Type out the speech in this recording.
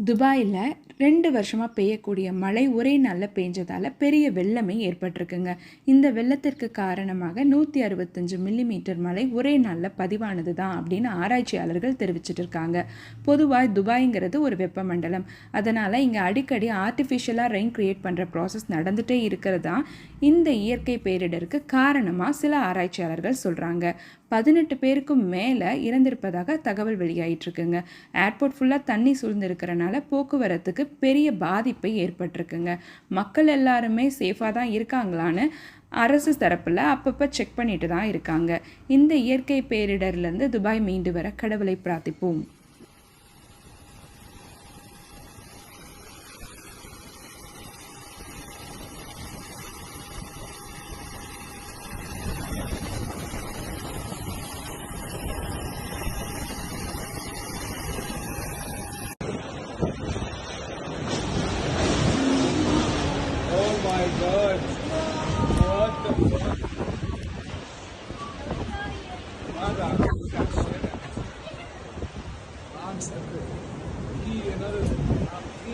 துபாயில் 2 வருஷமாக பெய்யக்கூடிய மழை ஒரே நாளில் பெஞ்சதால் பெரிய வெள்ளமே ஏற்பட்டிருக்குங்க. இந்த வெள்ளத்திற்கு காரணமாக 165 மில்லிமீட்டர் மழை ஒரே நாளில் பதிவானது தான் அப்படின்னு ஆராய்ச்சியாளர்கள் தெரிவிச்சிட்டு இருக்காங்க. பொதுவாக துபாய்ங்கிறது ஒரு வெப்பமண்டலம். அதனால் இங்கே அடிக்கடி ஆர்டிஃபிஷியலாக ரெயின் கிரியேட் பண்ணுற ப்ராசஸ் நடந்துகிட்டே இருக்கிறது தான் இந்த இயற்கை பேரிடருக்கு காரணமாக சில ஆராய்ச்சியாளர்கள் சொல்கிறாங்க. 18 பேருக்கும் மேலே இறந்திருப்பதாக தகவல் வெளியாயிட்டிருக்குங்க. ஏர்போர்ட் ஃபுல்லாக தண்ணி சூழ்ந்திருக்கிறனால போக்குவரத்துக்கு பெரிய பாதிப்பை ஏற்பட்டிருக்குங்க. மக்கள் எல்லாருமே சேஃபாக தான் இருக்காங்களான்னு அரசு தரப்பில் அப்பப்போ செக் பண்ணிட்டு தான் இருக்காங்க. இந்த இயற்கை பேரிடர்லேருந்து துபாய் மீண்டு வர கடவுளை பிரார்த்திப்போம். Oh my God! What the fuck? Mada, I'm sorry. He another. He